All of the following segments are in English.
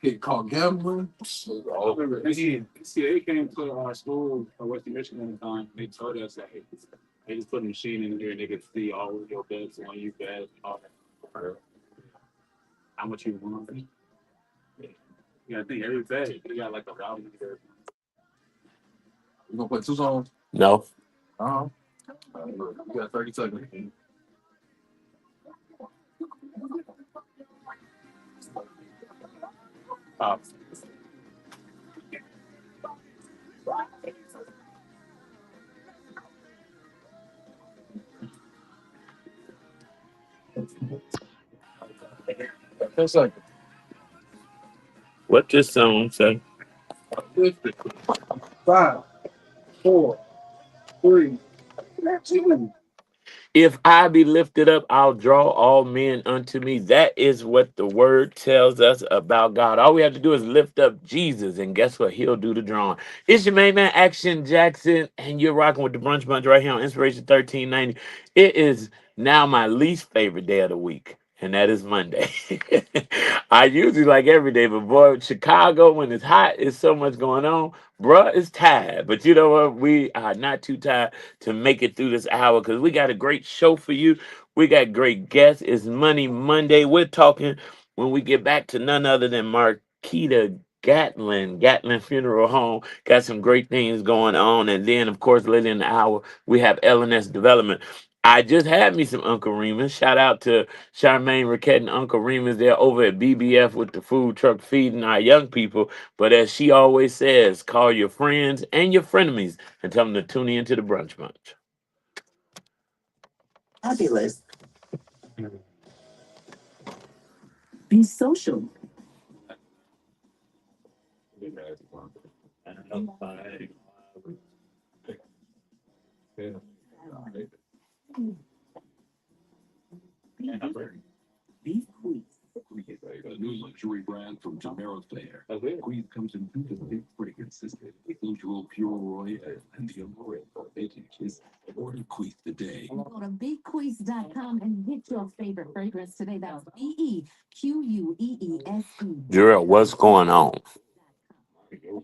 Get caught gambling. I remember NCAA came to our school, Western Michigan, at the time. They told us that they just put a machine in there and they could see all of your bets when you bet, all that, how much you won. Yeah, I think every bet you got like a value there. You gonna play two songs? No. Uh-huh. You got 30 seconds. Uh, 10 seconds. What this song say? 5, 4, 3, 2. If I be lifted up, I'll draw all men unto me. That is what the word tells us about God. All we have to do is lift up Jesus, and guess what? He'll do the drawing. It's your main man, Action Jackson, and you're rocking with the Brunch Bunch right here on Inspiration 1390. It is now my least favorite day of the week, and that is Monday. I usually like every day, but boy, Chicago, when it's hot, it's so much going on. Bruh, it's tired. But you know what? We are not too tired to make it through this hour because we got a great show for you. We got great guests. It's Money Monday. We're talking when we get back to none other than Marquita Gatlin Funeral Home. Got some great things going on. And then, of course, later in the hour, we have LNS Development. I just had me some Uncle Remus. Shout out to Charmaine Raquette and Uncle Remus. They're over at BBF with the food truck feeding our young people. But as she always says, call your friends and your frenemies and tell them to tune in to the Brunch Bunch. Fabulous. Be social. Be quick. a new luxury brand from Tamara Fair. Queen comes in two distinct fragrances: Usual Pure Roy and the Amore Vintage. Order Queen today. Go to bequeeze.com and get your favorite fragrance today. That's BEQUEESE. Jarrell, what's going on?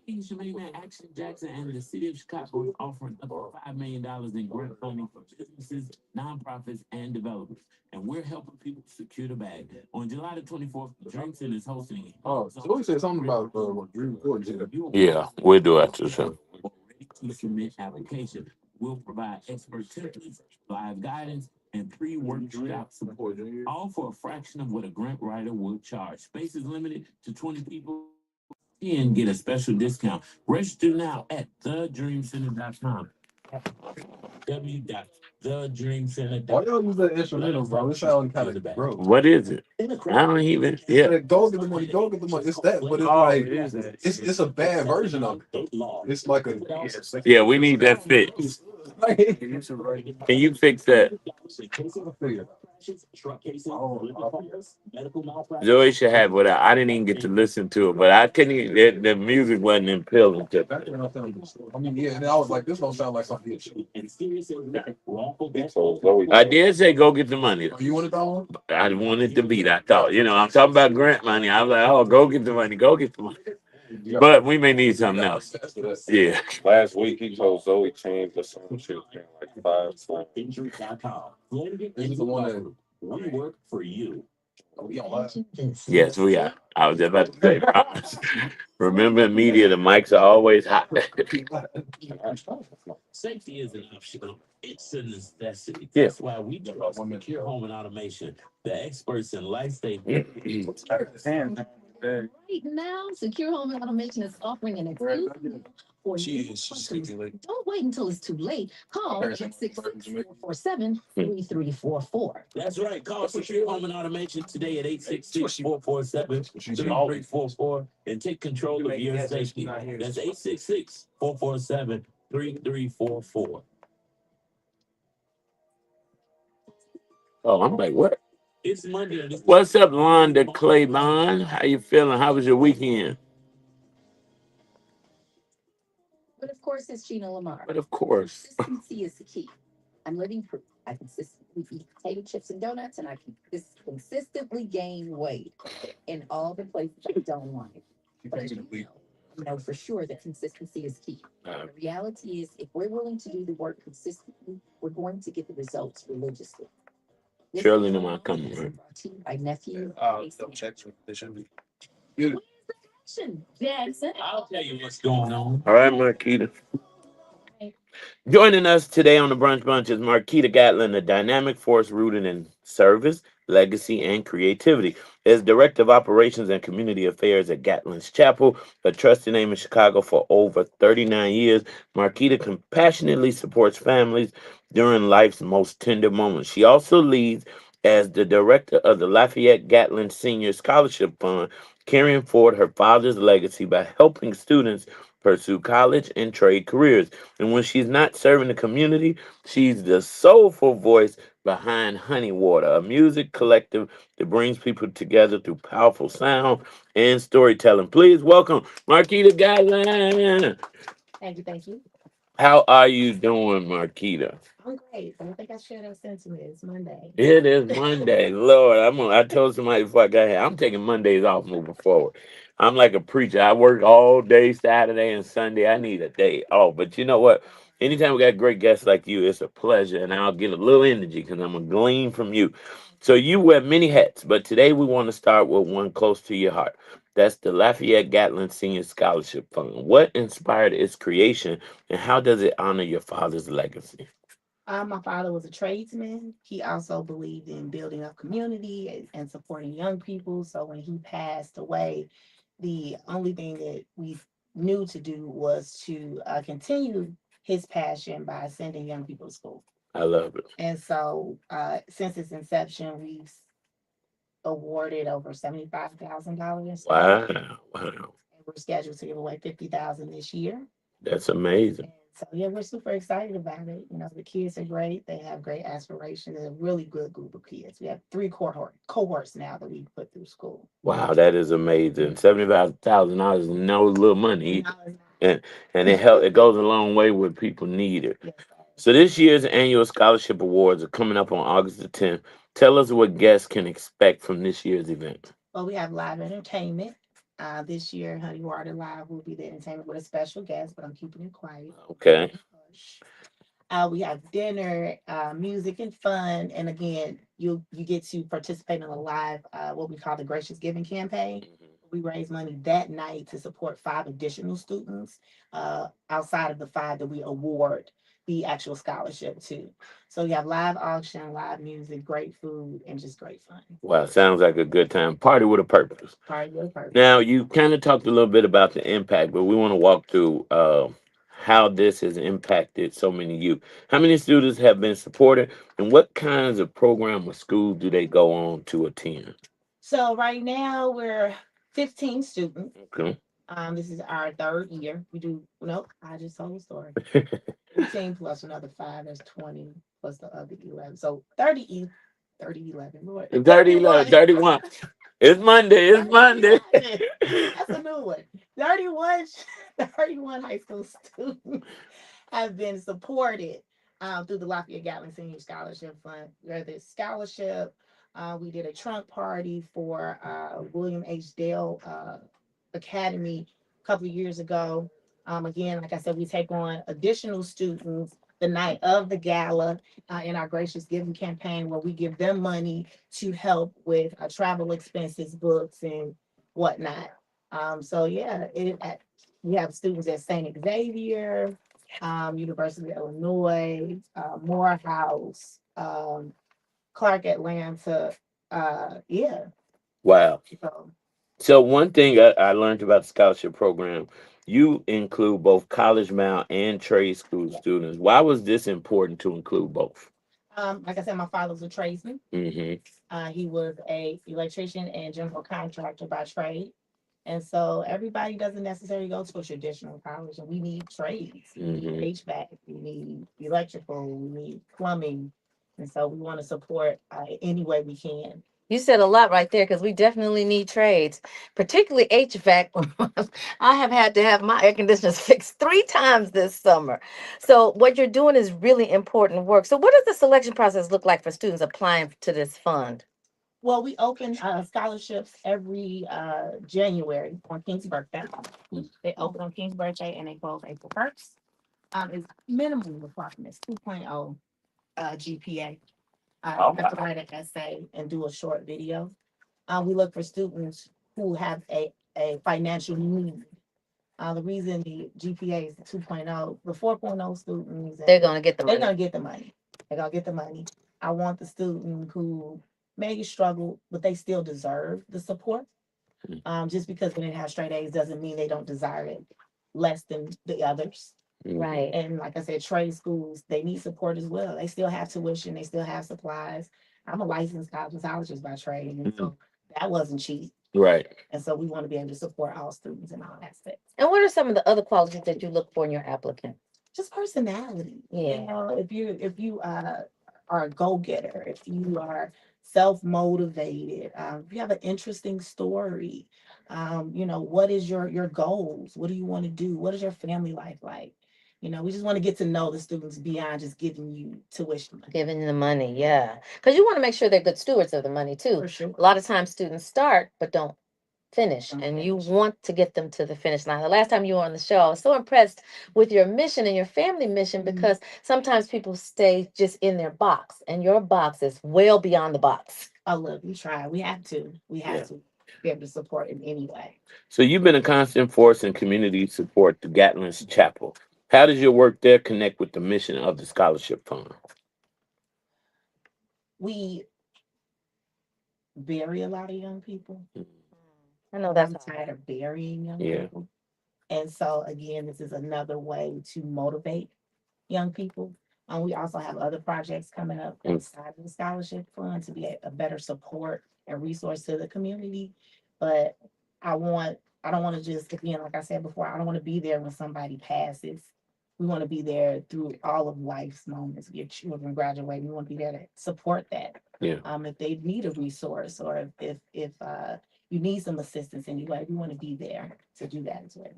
It's your main man, Action Jackson, and the city of Chicago is offering up to $5 million in grant funding for businesses, nonprofits, and developers. And we're helping people secure the bag. On July the 24th, Drinks is hosting. Oh, so we said something about what Drew Gordon said. Yeah, we'll do after the show. Ready to submit application. We'll provide expert templates, live guidance, and pre-workshop support, all for a fraction of what a grant writer would charge. Space is limited to 20 people and get a special discount. Register now at thedreamcenter.com. Why www.thedreamcenter.com. y'all use that instrumental, bro? It sounds kind of broke. What is it? I don't even. Yeah. Go get the money, go get the money. It's that, but it's like it's a bad version of it. It's like a Yeah, we need that fixed. Can you fix that? Joey should have what I didn't even get to listen to it, but I couldn't even, the music wasn't appealing to me. I mean, yeah, and I was like, this don't sound like something. I did say go get the money. You wanted that one? I wanted the beat. I thought, I'm talking about grant money. I was like, oh, go get the money, go get the money. But we may need something else. Yeah. Last week he told Zoe change the song she was paying like 5 times. He's the one that We work for you. we on live. Yes, we are. I was just about to say, remember in media, the mics are always hot. Safety is an optional. It's a necessity. Yeah. That's why we do Secure Home and Automation, the experts in life safety. Right now, Secure Home and Automation is offering an exclusive for you. Don't wait until it's too late. Call 866-447-3344. That's right. Call Secure Home and Automation today at 866-447-3344 and take control of your safety. That's 866-447-3344. Oh, I'm like, what? It's Monday. What's up, Londa Claybon? How you feeling? How was your weekend? But of course, it's Gina Lamar. But of course. Consistency is the key. I'm living proof. I consistently eat potato chips and donuts, and I can consistently gain weight in all the places I don't want it. But I do know for sure that consistency is key. The reality is, if we're willing to do the work consistently, we're going to get the results religiously. Surely no more coming, right? Brought to you by nephew. Double check. They should be. Jackson. I'll tell you what's going on. All right, Marquita. Joining us today on the Brunch Bunch is Marquita Gatlin, a dynamic force rooted in service, legacy, and creativity. As Director of Operations and Community Affairs at Gatlin's Chapel, a trusted name in Chicago for over 39 years, Marquita compassionately supports families during life's most tender moments. She also leads as the director of the Lafayette Gatlin Senior Scholarship Fund, carrying forward her father's legacy by helping students pursue college and trade careers. And when she's not serving the community, she's the soulful voice behind Honey Water, a music collective that brings people together through powerful sound and storytelling. Please welcome Marquita Gatlin. Thank you, thank you. How are you doing, Marquita? I'm great. I don't think I shared that sentiment. It's Monday. It is Monday. Lord, I told somebody before I got here, I'm taking Mondays off moving forward. I'm like a preacher. I work all day Saturday and Sunday. I need a day off. But you know what? Anytime we got great guests like you, it's a pleasure. And I'll get a little energy because I'm going to glean from you. So you wear many hats, but today we want to start with one close to your heart. That's the Lafayette Gatlin Senior Scholarship Fund. What inspired its creation and how does it honor your father's legacy? My father was a tradesman. He also believed in building up community and supporting young people. So when he passed away, the only thing that we knew to do was to continue his passion by sending young people to school. I love it. And so since its inception, we've awarded over $75,000 in Wow. scholarships. Wow. And we're scheduled to give away 50,000 this year. That's amazing. And so yeah, we're super excited about it. You know, the kids are great. They have great aspirations. They're a really good group of kids. We have three cohorts now that we put through school. Wow, that is amazing. $75,000 is no little money. No, it's And it goes a long way when people need it. yes, So this year's annual scholarship awards are coming up on August the 10th. Tell us what guests can expect from this year's event. well, we have live entertainment. This year, Honey Water Live will be the entertainment with a special guest, but I'm keeping it quiet. Okay. We have dinner, music, and fun. And again, you get to participate in a live, what we call the Gracious Giving campaign. We raise money that night to support five additional students outside of the five that we award the actual scholarship to. So you have live auction, live music, great food, and just great fun. Wow, sounds like a good time. Party with a purpose. Party with a purpose. Now, you kind of talked a little bit about the impact, but we want to walk through how this has impacted so many youth. How many students have been supported, and what kinds of program or schools do they go on to attend? So right now we're 15 students. Okay. This is our third year. We do nope, I just told the story. 15 plus another five, that's 20 plus the other 11. So 30, 11. Lord. 30, 31. It's Monday. It's Monday. That's a new one. 31, 31 high school students have been supported through the Lafayette Gatlin Senior Scholarship Fund. Whether it's scholarship, we did a trunk party for William H. Dale Academy a couple of years ago. Again, like I said, we take on additional students the night of the gala in our Gracious Giving campaign, where we give them money to help with travel expenses, books, and whatnot. So yeah, we have students at St. Xavier, University of Illinois, Morehouse, Clark Atlanta. Yeah. Wow. So So one thing I learned about the scholarship program, you include both college bound and trade school students. Why was this important to include both? like I said, my father was a tradesman. Hmm. He was a electrician and general contractor by trade. And so everybody doesn't necessarily go to a traditional college, and we need trades. We need Hmm. HVAC, we need electrical, we need plumbing. And so we want to support any way we can. You said a lot right there because we definitely need trades, particularly HVAC. I have had to have my air conditioners fixed 3 times this summer. So, what you're doing is really important work. So, what does the selection process look like for students applying to this fund? Well, we open scholarships every January on King's birthday. They open on King's birthday and they close April 1st. It's minimum requirements 2.0 GPA. You have to write an essay and do a short video. We look for students who have a financial need. The reason the GPA is 2.0, the 4.0 students, They're going to get the they're money. gonna get the money. They're gonna get the money. I want the student who maybe struggle, but they still deserve the support. Just because they didn't have straight A's doesn't mean they don't desire it less than the others. Right. And like I said, trade schools, they need support as well. They still have tuition, they still have supplies. I'm a licensed cosmetologist by trade, and so that wasn't cheap. Right. And so we want to be able to support all students in all aspects. And what are some of the other qualities that you look for in your applicant? Just personality. Yeah. You know, if you are a go-getter, if you are self-motivated, if you have an interesting story, what is your goals? What do you want to do? What is your family life like? We just want to get to know the students beyond just giving you tuition money. Giving the money, yeah. Because you want to make sure they're good stewards of the money too. For sure. A lot of times students start but don't finish, Don't and you finish. want to get them to the finish line. The last time you were on the show, I was so impressed with your mission and your family mission because sometimes people stay just in their box, and your box is well beyond the box. Oh, look, we try. We have to. We have Yeah. to be able to support in any way. So you've been a constant force in community support to Gatlin's Chapel. How does your work there connect with the mission of the scholarship fund? We bury a lot of young people. I know that's I'm tired of burying young Yeah. people. And so again, this is another way to motivate young people. We also have other projects coming up outside of the scholarship fund to be a better support and resource to the community. But I don't want to just, again, like I said before, I don't want to be there when somebody passes. We want to be there through all of life's moments. Your children graduate, we want to be there to support that. Yeah. If they need a resource, or if you need some assistance anyway, we want to be there to do that as well.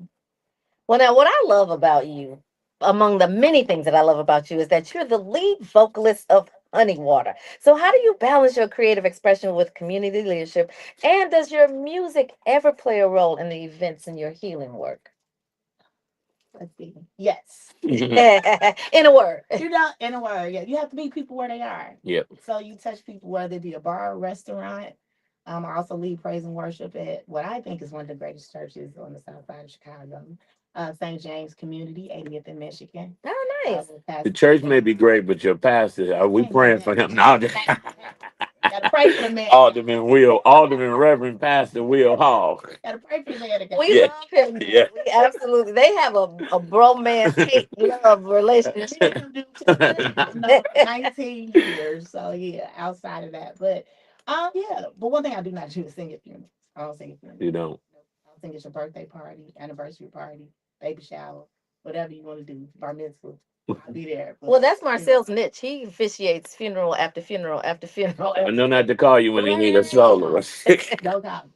Well, now, what I love about you, among the many things that I love about you, is that you're the lead vocalist of Honey Water. So, how do you balance your creative expression with community leadership? And does your music ever play a role in the events in your healing work? Let's see. Yes. In a word. In a word, yeah. You have to meet people where they are. Yep. So you touch people, whether it be a bar or restaurant. I also lead praise and worship at what I think is one of the greatest churches on the south side of Chicago, St. James Community, 80th in Michigan. Oh, nice. The church may be great, but your pastor, are we praying for him? No, Gotta pray for the man. Alderman Reverend Pastor Will Hall. Gotta pray for the man. We love him. Yeah. We absolutely. They have a bromance, hate, love relationship. 19 years. So yeah, outside of that. But yeah. But one thing I do not do is sing at funerals. I don't sing at funerals. You don't. I don't think it's your birthday party, anniversary party, baby shower, whatever you want to do, bar mitzvah. I'll be there. But, Well, that's Marcel's niche. He officiates funeral after funeral after funeral. I know not to call you when they need a solo. No doubt.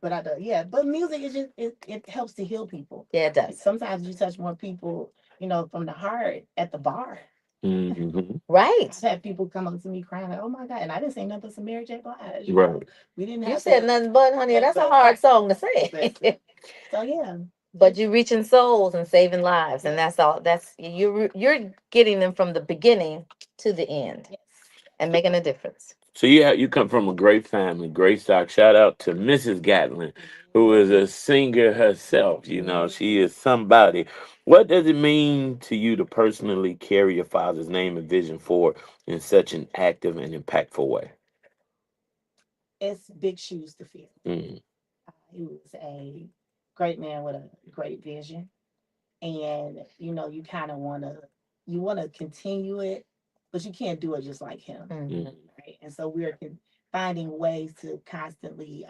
But I do, yeah. But music is just it helps to heal people. Yeah, it does. Sometimes you touch more people, from the heart at the bar. Mm-hmm. Right. I've had people come up to me crying like, "Oh my God!" And I didn't say nothing but some Mary J. Blige. Right. We didn't You have said to, nothing but, honey. That's a hard song to say. So yeah. But you're reaching souls and saving lives, and that's all. That's you're getting them from the beginning to the end, Yes. and making a difference. So you come from a great family, great stock. Shout out to Mrs. Gatlin, who is a singer herself. She is somebody. What does it mean to you to personally carry your father's name and vision forward in such an active and impactful way? It's big shoes to fill. Mm. He was a great man with a great vision, and you kind of want to continue it, but you can't do it just like him, right? And so we're finding ways to constantly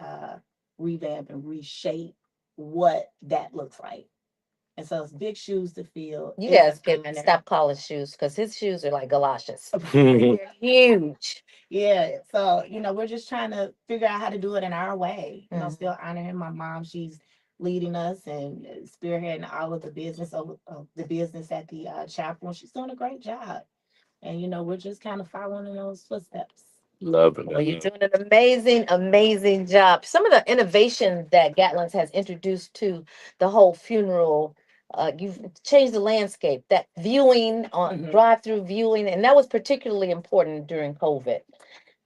revamp and reshape what that looks like. And so it's big shoes to fill. You It's guys can honor. stop calling shoes because his shoes are like galoshes. Mhm. They're huge. Yeah. So, we're just trying to figure out how to do it in our way. Mhm. Still honoring my mom. She's leading us and spearheading all of the business of the business at the chapel. And she's doing a great job. And we're just kind of following in those footsteps. Love it. Well, you're doing an amazing, amazing job. Some of the innovation that Gatlin's has introduced to the whole funeral, you've changed the landscape. That viewing on Mhm. drive-through viewing, and that was particularly important during COVID.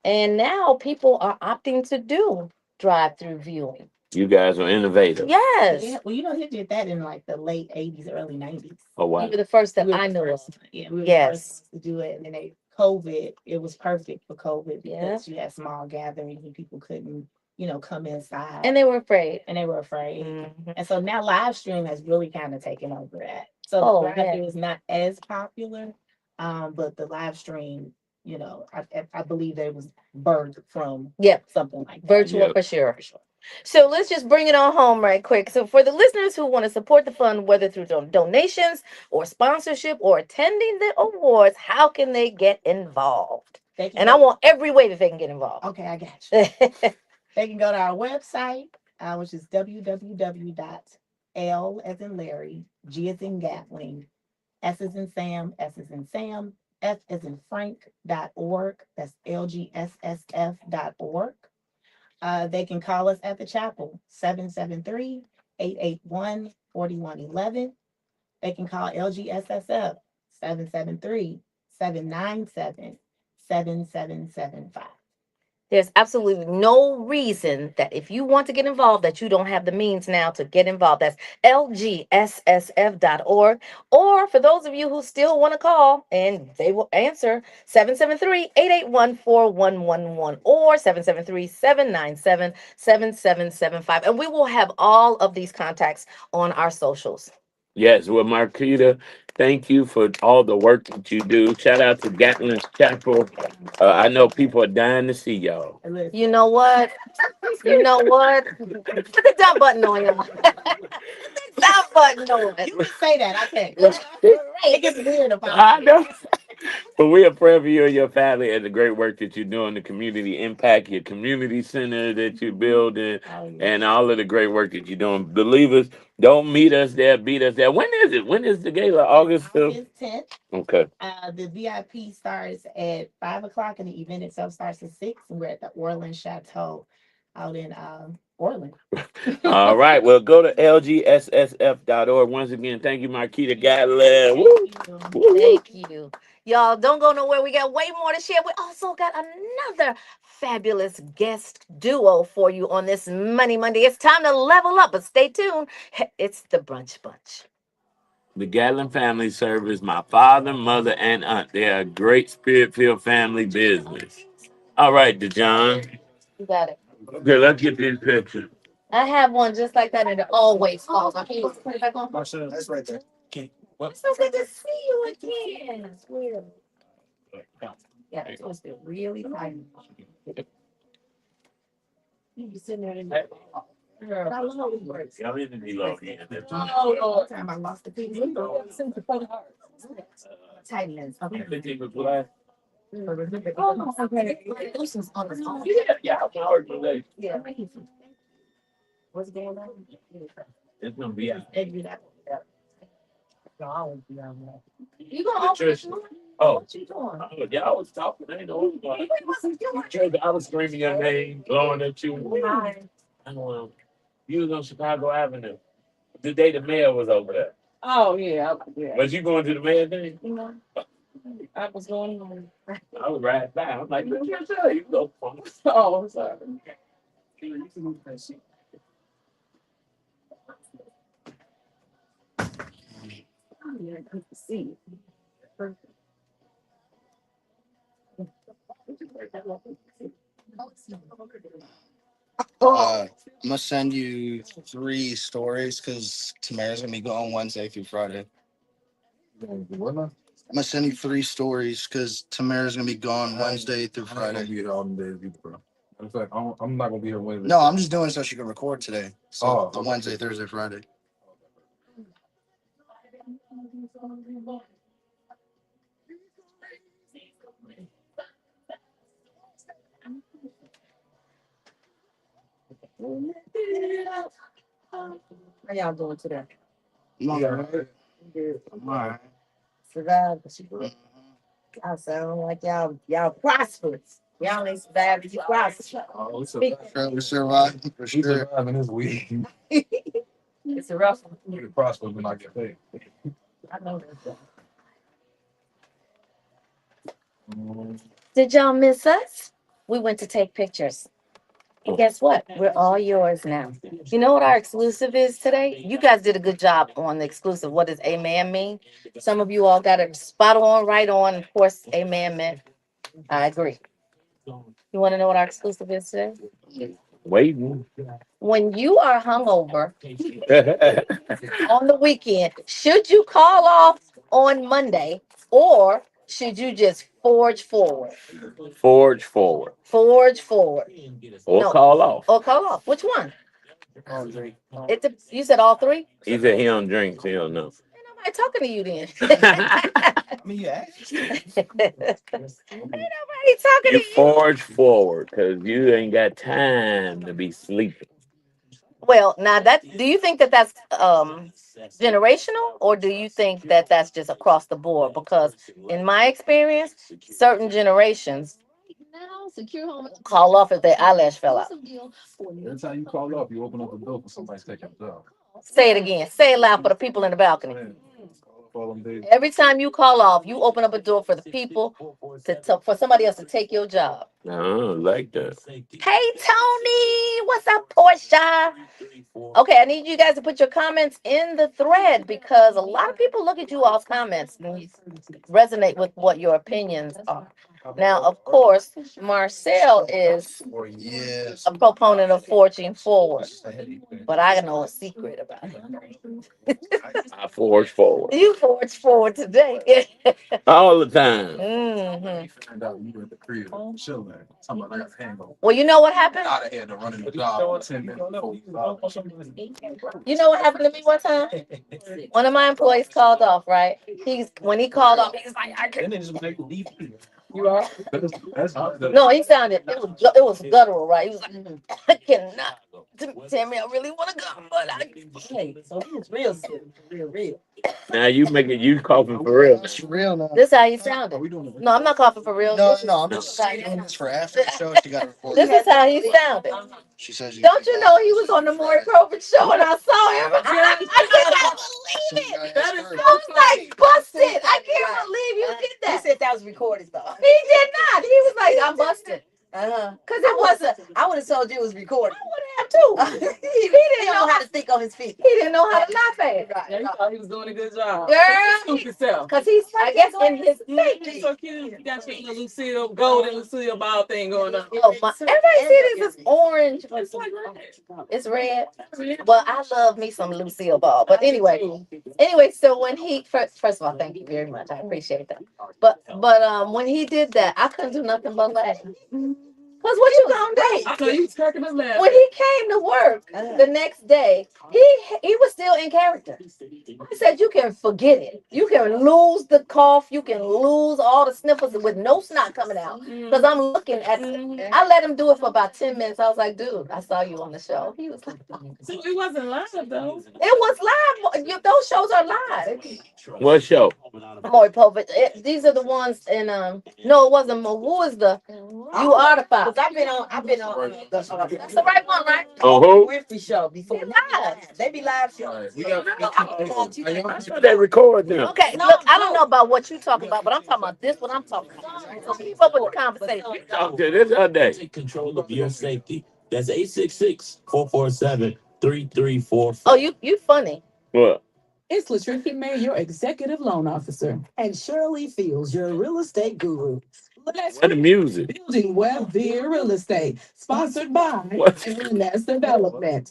And now people are opting to do drive-through viewing. You guys are innovative. Yes. Yeah, well, he did that in like the late 80s, early 90s. Oh, You wow. were the first that We were I the know of. first- Yeah, we were the Yes. first ones to do it. And then COVID, it was perfect for COVID Yeah. because you had small gatherings and people couldn't, come inside. And they were afraid. And they were afraid. Mhm. And so now live stream has really kind of taken over that. So Oh, the drive-thru yeah. is not as popular, but the live stream, I believe they was birthed from Yeah. something like that. Virtual Yeah. for sure. For sure. So let's just bring it on home right quick. So for the listeners who want to support the fund, whether through donations or sponsorship or attending the awards, how can they get involved? They can And I go- want every way that they can get involved. Okay, I got you. They can go to our website, which is www.l as in Larry, G as in Gatling, S as in Sam, S as in Sam, F as in Frank.org. That's lgssf.org. They can call us at the chapel, 773-881-4111. They can call LGSSF, 773-797-7775. There's absolutely no reason that if you want to get involved that you don't have the means now to get involved. That's lgssf.org. Or for those of you who still want to call, and they will answer, 773-881-4111 or 773-797-7775. And we will have all of these contacts on our socials. Yes, well, Marquita, thank you for all the work that you do. Shout out to Gatlin's Chapel. I know people are dying to see y'all. You know what? You know what? Put the dump button on y'all. Dump button on. You can say that. I can't. Right. It gets weird if I know. But we are proud of you and your family and the great work that you're doing, the community impact, your community center that you're building, and all of the great work that you're doing. Believers, don't meet us there, beat us there. When is it? When is the gala? August 5th? August 10th. Okay. The VIP starts at 5 o'clock and the event itself starts at 6. And we're at the Orland Chateau out in Orland. All right. Well, go to lgssf.org. Once again, thank you, Marquita Gatlin. Woo. Woo. Thank you. Y'all don't go nowhere. We got way more to share. We also got another fabulous guest duo for you on this Money Monday. It's time to level up, but stay tuned. It's the Brunch Bunch. The Gatlin family service, my father, mother, and aunt. They are a great spirit-filled family business. All right, DeJohn. You got it. Okay, let's get this picture. I have one just like that, and it always falls off. Can you put it back on? That's right there. It's so good to see you again. It's weird. Yeah, it's supposed to be really tight. You be sitting there and girl, I love it. Y'all need to be low here. Oh, Lord. Time I lost the piece. Tightness. Okay. Oh, okay. This is on the phone. Yeah, I'm hard today. Yeah. What's going on? It's gonna be out. Exit out. No, I won't be on that. You gonna open Patricia. the door? Oh, What you doing? yeah, I was talking. I ain't know what I was screaming your name, blowing at you. Hi. You was on Chicago Avenue. The day the mayor was over there. Oh yeah, yeah. Was you going to the mayor thing? You know, I was going on. I was right by. I'm like, look at you. You go from. Oh, sorry. Yeah, good to see you. I'm gonna send you 3 stories because Tamara's gonna be gone Wednesday through Friday. I'm gonna send you 3 stories because Tamara's gonna be gone Wednesday through I'm not gonna Friday. be here all the days either, bro. In fact, I'm not gonna be here Wednesday. No, I'm just doing it so she can record today. So Oh, the okay. Wednesday, Thursday, Friday. How y'all doing today? I'm all right. Good. I'm all right. Survived. Mhm. I sound like y'all prosperous. Y'all ain't survived. You prosperous. Oh, we Speak. Sure, we survived for we sure. surviving this week. It's a rough one. We can prosper when I get paid. I know that. Did y'all miss us? We went to take pictures. And guess what? We're all yours now. You know what our exclusive is today? You guys did a good job on the exclusive. What does amen mean? Some of you all got it spot on, right on. Of course, amen meant I agree. You want to know what our exclusive is today? Waiting. When you are hungover on the weekend, should you call off on Monday or should you just forge forward? Forge forward. Forge forward. Or No. call off. Or call off. Which one? All three. You said all three? He said he don't drink, so he don't know. Ain't nobody talking to you then. I mean, yeah. Ain't nobody talking You to you. forge forward because you ain't got time to be sleeping. Well, now that do you think that that's generational, or do you think that that's just across the board? Because in my experience, certain generations call off if their eyelash fell out. Every time you call up, you open up the door for somebody to take your job. Say it again. Say it loud for the people in the balcony. Man, call up all them days. Every time you call off, you open up a door for the people for somebody else to take your job. Oh, like that. Hey Tony, what's up, Portia? Okay, I need you guys to put your comments in the thread because a lot of people look at you all's comments and resonate with what your opinions are. Now, of course, Marcel is Yes. a proponent of forging forward, but I know a secret about him. I forge forward You forged forward today. all the time. Mhm. Find out you at the crib, chilling. Talking about I got a hangover. Well, you know what happened? Out of here to running the job 10 minutes before we start. You know what happened to me one time? One of my employees called off, right? When he called off, he's like, I can't. You are? No, he sounded it was guttural, right? He was like, I cannot. Tell me I really want to go, but I Hey, so he was real sick. Real. Now you making you coughing for real. It's real now. this how he sounded. No, I'm not coughing for real. No, This no, I'm this just is how he doing this sounded. for after the show. She got to record. This is how he sounded. She says you. Don't you know he was on the Maury Povich show and I saw him? I could not believe it. That is I was like busted. I can't believe you did He that. said that was recorded though. He did not. He was like, I'm busted. Cause it wasn't. I would have told you it was recorded. I would have too. He didn't don't know know how to think on his feet. He didn't know how to laugh at it. Yeah, you thought he was doing a good job. Girl, Scoop yourself. because he's, I guess, in his He's so cute. You got your little Lucille, golden Lucille ball thing going on. Oh, everybody see this is orange. It's like red. It's red. Well, I love me some Lucille Ball. But anyway, so when he first of all, thank you very much. I appreciate that. But when he did that, I couldn't do nothing but laugh. Cause what you gonna do? I know you was cracking us laughing. When he came to work the next day, he was still in character. I said, you can forget it. You can lose the cough. You can lose all the sniffles with no snot coming out. Because I'm looking at I let him do it for about 10 minutes. I was like, dude, I saw you on the show. He was like, So it wasn't live though. it was live. Those shows are live. What show? Maury Povich. These are the ones in no, it wasn't Who was the You Are the Five. Cause I've been on That's the right one, right? Oh, who? Winfrey show before. They live. They be live All shows. right, we got I saw that record now. Okay, look, I don't know about what you talking about, but I'm talking about this. What I'm talking about. So keep up with the conversation. Talk to this other day. Take control of your safety. That's 866-447-3344. Oh, you funny. What? It's Latricia May, your executive loan officer. And Shirley Fields, your real estate guru. Let's What the music? building Web via real estate, sponsored by What? Finance Development.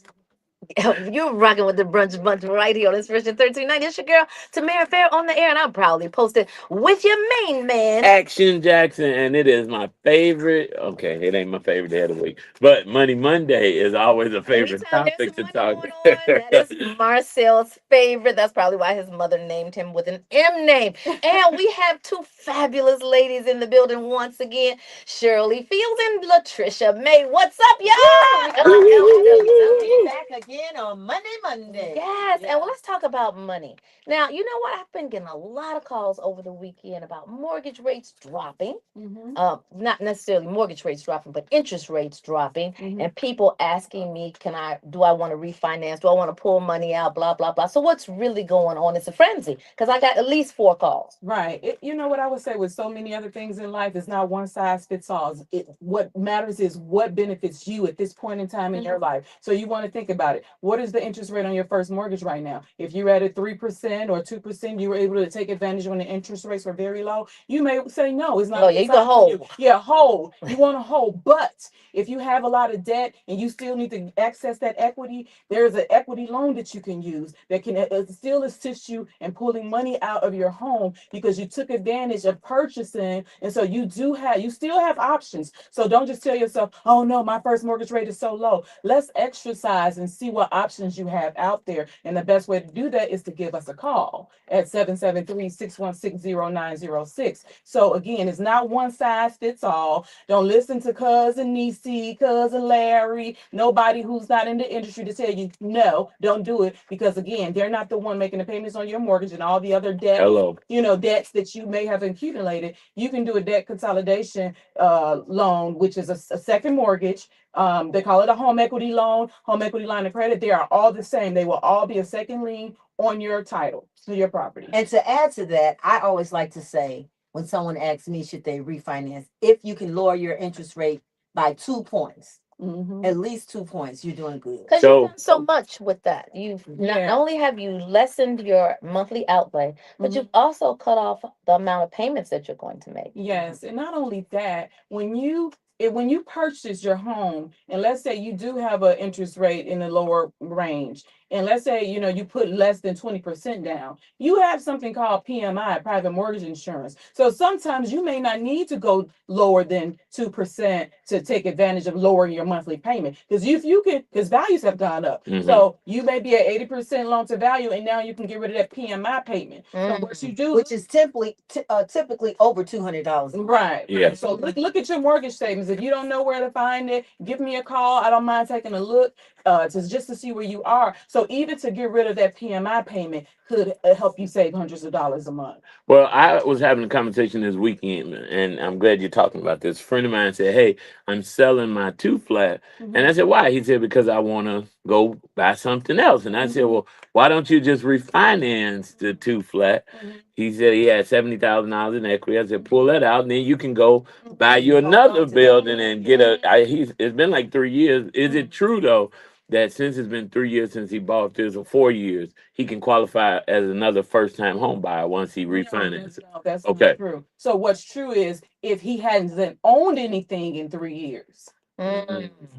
You're rocking with the Brunch Bunch right here on Inspiration 1390. It's your girl, Tamara Fair, on the air, and I'm proudly posted with your main man. Action Jackson, and it is my favorite. Okay, it ain't my favorite day of the week, but Money Monday is always a favorite Anytime there's topic some to money talk. going on, that is Marcel's favorite. That's probably why his mother named him with an M name. And we have two fabulous ladies in the building once again, Shirley Fields and Latricia May. What's up, y'all? LLW back again on Monday. Yes, and let's talk about money. Now, you know what? I've been getting a lot of calls over the weekend about mortgage rates dropping. Not necessarily mortgage rates dropping, but interest rates dropping, and people asking me, do I want to refinance? Do I want to pull money out? Blah, blah, blah. So what's really going on? It's a frenzy because I got at least 4 calls. Right. You know what I would say with so many other things in life, it's not one size fits all. What matters is what benefits you at this point in time in your life. So you want to think about it. What is the interest rate on your first mortgage right now? If you're at a 3% or 2%, you were able to take advantage when the interest rates were very low. You may say no, it's not. Oh, yeah, you can hold. Yeah, hold. You want to hold. But if you have a lot of debt and you still need to access that equity, there's an equity loan that you can use that can still assist you in pulling money out of your home because you took advantage of purchasing. And so you still have options. So don't just tell yourself, oh no, my first mortgage rate is so low. Let's exercise and see what options you have out there. And the best way to do that is to give us a call at 773-616-0906. So again, it's not one size fits all. Don't listen to cousin Niecy, cousin Larry, nobody who's not in the industry to tell you, no, don't do it. Because again, they're not the one making the payments on your mortgage and all the other debts, debts that you may have accumulated. You can do a debt consolidation loan, which is a second mortgage. They call it a home equity loan, home equity line of credit. They are all the same. They will all be a second lien on your title to your property. And to add to that, I always like to say, when someone asks me, should they refinance, if you can lower your interest rate by 2 points, at least 2 points, you're doing good. Because you've done so much with that. You've not only have you lessened your monthly outlay, but you've also cut off the amount of payments that you're going to make. Yes, and not only that, when you purchase your home, and let's say you do have an interest rate in the lower range, and let's say you put less than 20% down, you have something called PMI, private mortgage insurance. So sometimes you may not need to go lower than 2% to take advantage of lowering your monthly payment, because values have gone up. So you may be at 80% loan to value, and now you can get rid of that PMI payment. So what you do, which is typically over $200. right? Yeah. So look at your mortgage statements. If you don't know where to find it, give me a call. I don't mind taking a look just to see where you are. So even to get rid of that PMI payment could help you save hundreds of dollars a month. Well, I was having a conversation this weekend, and I'm glad you're talking about this. A friend of mine said, "Hey, I'm selling my 2-flat," and I said, "Why?" He said, "Because I want to go buy something else." And I said, "Well, why don't you just refinance the 2-flat?" He said he had $70,000 in equity. I said, "Pull that out, and then you can go buy you another building and get a." It's been like 3 years. Is it true though that since it's been 3 years since he bought this, or 4 years, he can qualify as another first-time home buyer once he refinances? No, that's Okay. not true. So what's true is if he hasn't owned anything in 3 years,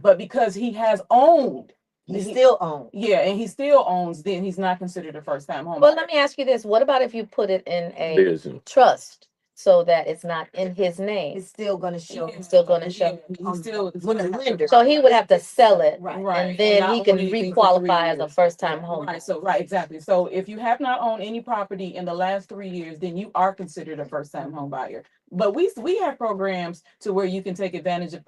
but because he has owned, he still owns. Yeah, and he still owns, then he's not considered a first-time home Well, buyer. let me ask you this. What about if you put it in a Business. trust so that it's not in his name? It's still going to show. It's still going to show. He's still When the lender. So he would have to sell it, right, and then not he own can anything for 3 re-qualify as a years. first-time home. Right, so exactly. So if you have not owned any property in the last 3 years, then you are considered a first-time home buyer. But we have programs to where you can take advantage of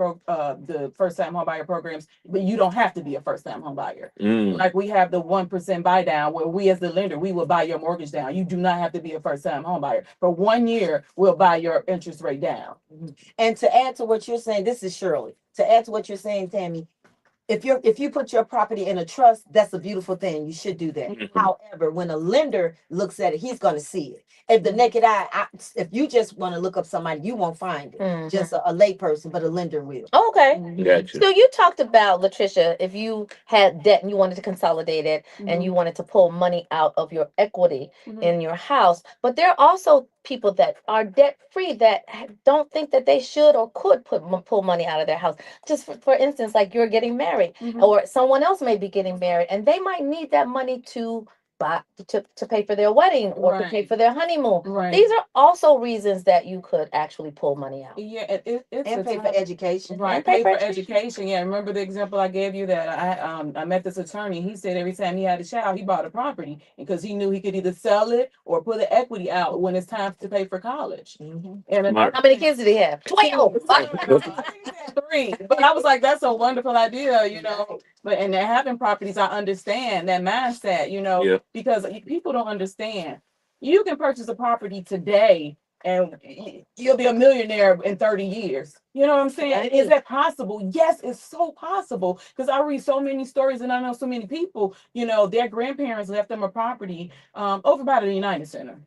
the first-time home buyer programs, but you don't have to be a first-time home buyer. Like we have the 1% buy down, where we as the lender, we will buy your mortgage down. You do not have to be a first-time home buyer. For 1 year, we'll buy your interest rate down. And to add to what you're saying, this is Shirley. To add to what you're saying, Tammy, if you put your property in a trust, that's a beautiful thing. You should do that. However, when a lender looks at it, he's going to see it. If the naked eye, if you just want to look up somebody, you won't find it. Just a lay person, but a lender will. Okay. Gotcha. So you talked about, Latricia, if you had debt and you wanted to consolidate it and you wanted to pull money out of your equity in your house, but there are also people that are debt free that don't think that they should or could pull money out of their house. Just for instance, like you're getting married, or someone else may be getting married, and they might need that money to to pay for their wedding or to pay for their honeymoon. These are also reasons that you could actually pull money out. Yeah, it's And pay for education. Right, And pay pay for for education. Yeah, remember the example I gave you that I met this attorney. He said every time he had a child, he bought a property because he knew he could either sell it or put the equity out when it's time to pay for college. And How many kids did he have? 12. 3. But I was like, that's a wonderful idea, you know. But and they're having properties, I understand that mindset, you know, Yeah. because people don't understand. You can purchase a property today and you'll be a millionaire in 30 years. You know what I'm saying? Is that possible? Yes, it's so possible. Because I read so many stories and I know so many people, you know, their grandparents left them a property over by the United Center.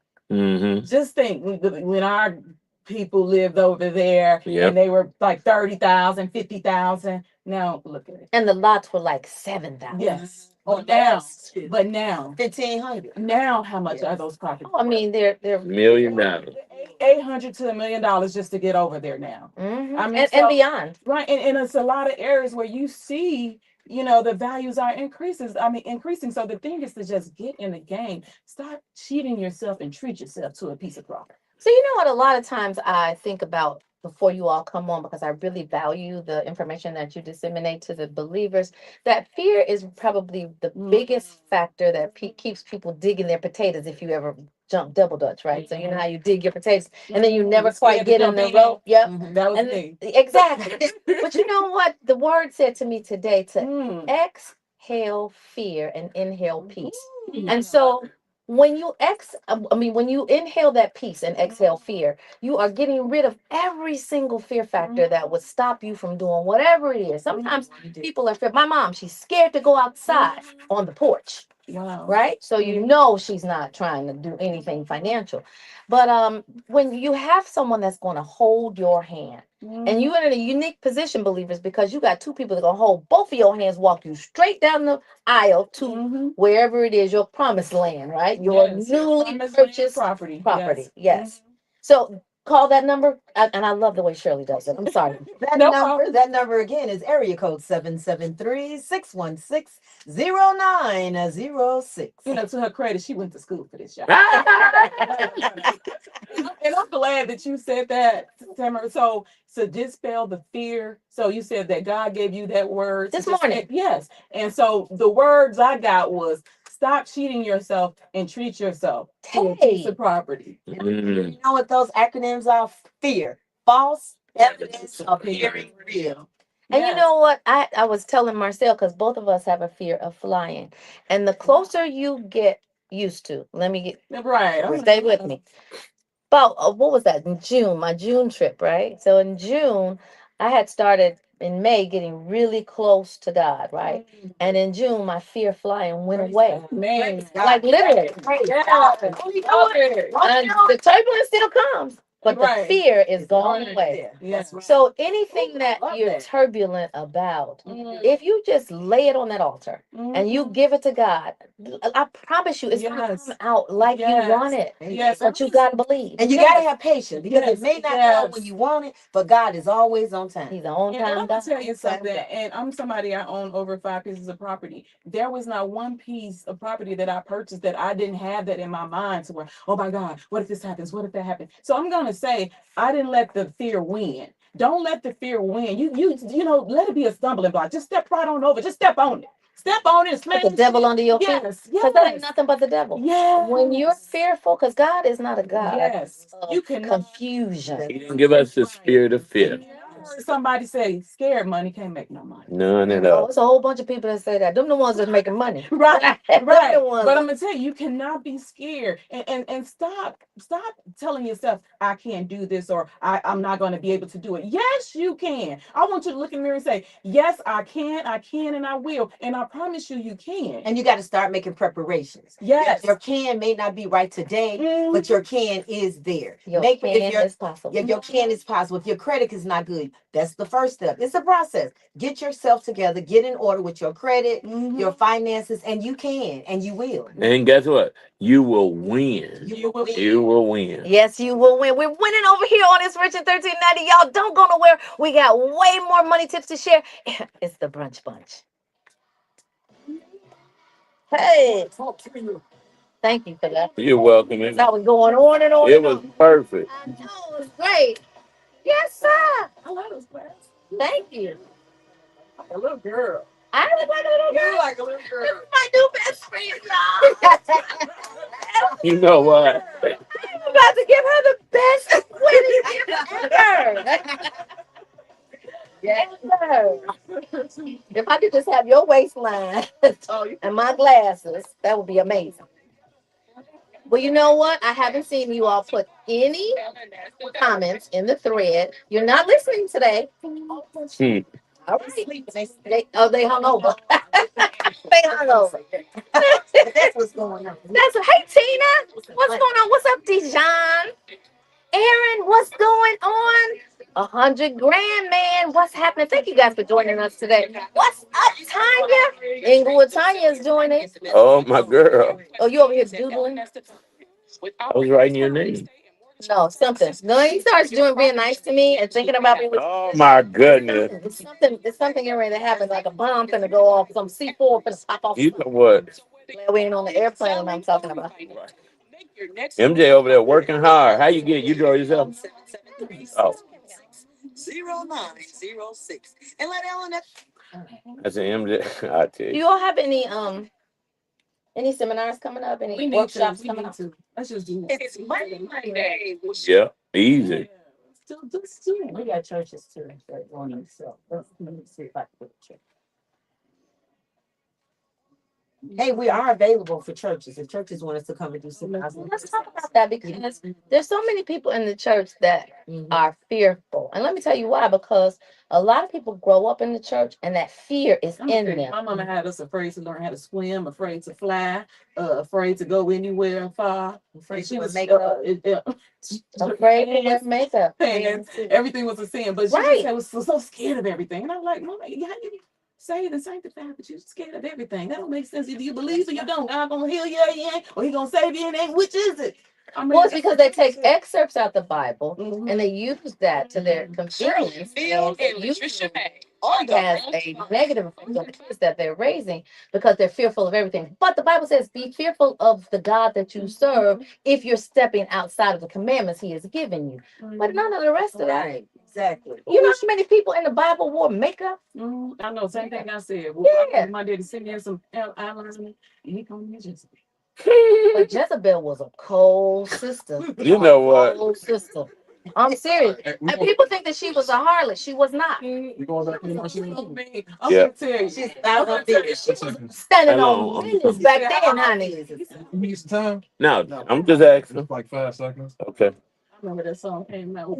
Just think when our people lived over there and they were like 30,000, 50,000. Now look at it. And the lots were like 7,000. Yes. Oh, now, but now 1,500. Now, how much are those properties? I mean, they're $1 million. $800 to $1 million just to get over there now. I mean, and beyond. Right, and it's a lot of areas where you see, you know, the values are increasing. So the thing is to just get in the game. Stop cheating yourself and treat yourself to a piece of property. So you know what? A lot of times I think about before you all come on, because I really value the information that you disseminate to the believers, that fear is probably the biggest factor that keeps people digging their potatoes. If you ever jump double dutch, right? So you know how you dig your potatoes and then you never quite get in the rope. Yep. That was me. Exactly. But you know what? The word said to me today to exhale fear and inhale peace. And so when you when you inhale that peace and exhale fear, you are getting rid of every single fear factor that would stop you from doing whatever it is. Sometimes people are fear. My mom, she's scared to go outside on the porch. Wow. Right? So you know she's not trying to do anything financial. But when you have someone that's going to hold your hand, and you're in a unique position, believers, because you got two people that are gonna hold both of your hands, walk you straight down the aisle to wherever it is, your promised land, right? Your newly purchased property. Yes. So call that number, and I love the way Shirley does it. I'm sorry. That number again is area code 773-616-0906. You know, to her credit, she went to school for this job. And I'm glad that you said that, Tamara. So dispel the fear. So you said that God gave you that word this morning. Yes. And so the words I got was stop cheating yourself and treat yourself to a piece of property. You know what those acronyms are? Fear, false evidence appearing real. And you know what? I was telling Marcel, because both of us have a fear of flying. And the closer you get used to, stay with me. About what was that in June? My June trip, right? So in June, I had started in May getting really close to God, right? And in June, my fear of flying went away. Man, like literally. And the turbulence still comes, but the fear is gone away. Yes. So anything that you're turbulent about, if you just lay it on that altar and you give it to God, I promise you, it's gonna come out like you want it. Yes, but you gotta believe, and you gotta have patience because it may not come when you want it, but God is always on time. He's on time. I'm gonna tell you something, and I'm somebody, I own over 5 pieces of property. There was not one piece of property that I purchased that I didn't have that in my mind to where, oh my God, what if this happens? What if that happens? So I'm gonna say I didn't let the fear win. Don't let the fear win. You know, let it be a stumbling block. Just step right on over. Just step on it. Step on it. Put the devil under your feet. Because that ain't nothing but the devil. When you're fearful, because God is not a God of confusion. He didn't give us the spirit of fear. Somebody say scared money can't make no money. None at all. It's a whole bunch of people that say that. Them the ones that's making money. Right. But I'm gonna tell you, you cannot be scared and stop telling yourself I can't do this or I'm not gonna be able to do it. Yes, you can. I want you to look in the mirror and say, yes, I can, and I will. And I promise you, you can. And you got to start making preparations. Yes. Your can may not be right today, but your can is there. Your can is possible. Your can is possible. If your credit is not good, That's the first step. It's a process. Get yourself together, get in order with your credit, your finances, and you can, and you will. And guess what? You will win. You will. You will win. Yes, you will win. We're winning over here on this Rich and 1390. Y'all don't go nowhere. We got way more money tips to share. It's the Brunch Bunch. Hey, thank you for that. You're welcome. That was going on and on. It was perfect. I know, it was great. Yes, sir. I love those class. Thank you. Like a little girl. I look like a little girl. You like a little girl. This is my new best friend, y'all. You know what? I'm about to give her the best wedding gift ever. Ever. If I could just have your waistline and my glasses, that would be amazing. Well, you know what? I haven't seen you all put any comments in the thread. You're not listening today. All right. They hung over. They hung over. That's what's going on. Hey Tina, what's going on? What's up, Dijon? Aaron, what's going on? 100 grand, man. What's happening? Thank you guys for joining us today. What's up, Tanya? Inglewood Tanya is joining. Oh, my girl. Oh, you over here doodling? I was writing your name. No, something. No, he starts being nice to me and thinking about me. Oh, my goodness. It's something getting ready to happen, like a bomb finna go off, some C4 finna pop off. You know what? Glad we ain't on the airplane when I'm talking about. MJ over there working hard. How you get it? You drove yourself? Oh. 0906. And let Ellen know. That's an MJ. I tell Do you. you all have any seminars coming up? Any workshops coming up? Let's just do It's Monday. Yeah, easy. We got churches too. So let me see if I can put a church. Hey, we are available for churches. If churches want us to come and do seminars. Let's talk about that because there's so many people in the church that are fearful. And let me tell you why, because a lot of people grow up in the church and that fear is in them. My mama had us afraid to learn how to swim, afraid to fly, afraid to go anywhere far. Afraid She to was make up. Afraid to wear makeup. And everything was a sin, but she Right. just was so scared of everything. And I was like, Mama, you got to saved and sanctified, but you're scared of everything. That don't make sense. Either you believe or you don't. God gonna heal you, he ain't, or he gonna save you, and ain't. Which is it? I mean, Well, it's because they take excerpts out the Bible and they use that to their convenience. And usually it has a negative effect on the kids that they're raising because they're fearful of everything. But the Bible says, be fearful of the God that you serve if you're stepping outside of the commandments he has given you. But none of the rest of that. Right. Exactly. You know how many people in the Bible wore makeup? I know, same thing I said. Well, Yeah. my daddy sent me some eyeliner, and he called me just. But Jezebel was a cold sister. You know what? Cold sister. I'm serious. And people think that she was a harlot. She was not. We going back in the machine? I'm Yeah. gonna tell you. She's out of business. She was standing Hello. on business back then, honey. You need some time? No, I'm just asking. It's like 5 seconds. Okay. I remember that song came out.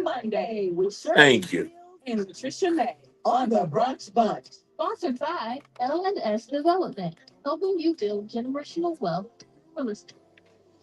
Monday with Shirley Thank you. and Patricia May on the Brunch Bunch. Sponsored by L&S Development, helping you build generational wealth.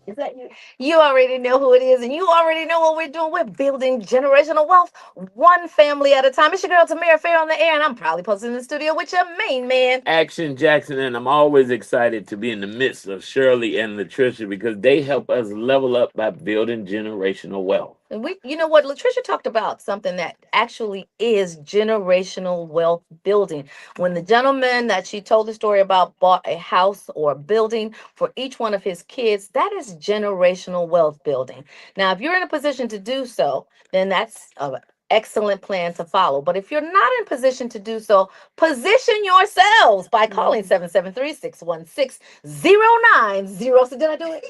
Is that you? You already know who it is, and you already know what we're doing. We're building generational wealth, one family at a time. It's your girl Tamara Fair on the air, and I'm proudly posted in the studio with your main man, Action Jackson, and I'm always excited to be in the midst of Shirley and Latricia because they help us level up by building generational wealth. And you know what, Latricia talked about something that actually is generational wealth building. When the gentleman that she told the story about bought a house or a building for each one of his kids, that is generational wealth building. Now, if you're in a position to do so, then that's an excellent plan to follow. But if you're not in position to do so, position yourselves by calling 773-616-0906. Did I do it?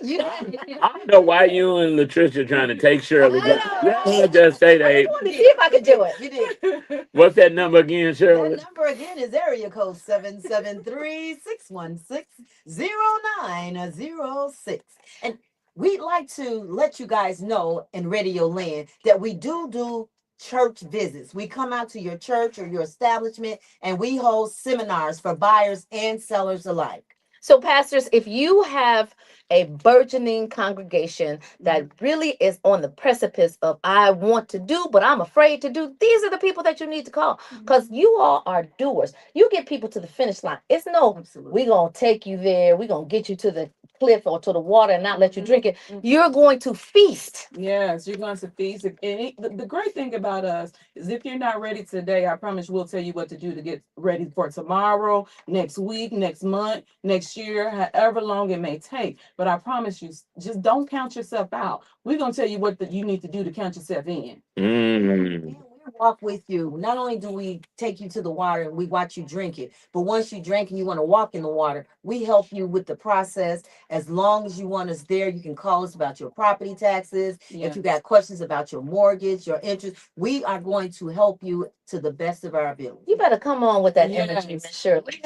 I don't know why you and Latricia trying to take Shirley. Let me just say I that. wanted to see if I could do it. You did. What's that number again, Shirley? That number again is area code 773-616-0906. And we'd like to let you guys know in Radio Land that we do church visits. We come out to your church or your establishment and we hold seminars for buyers and sellers alike. So, pastors, if you have a burgeoning congregation that really is on the precipice of I want to do, but I'm afraid to do, these are the people that you need to call because you all are doers. You get people to the finish line. It's no, we're going to take you there. We're going to get you to the cliff or to the water and not let you drink it. You're going to feast. Yes, you're going to feast. The great thing about us is if you're not ready today, I promise we'll tell you what to do to get ready for tomorrow, next week, next month, next year, however long it may take. But I promise you, just don't count yourself out. We're going to tell you what you need to do to count yourself in. We walk with you. Not only do we take you to the water and we watch you drink it, but once you drink and you want to walk in the water, we help you with the process. As long as you want us there, you can call us about your property taxes. Yeah. If you got questions about your mortgage, your interest, we are going to help you to the best of our ability. You better come on with that Yes. energy, Miss Shirley.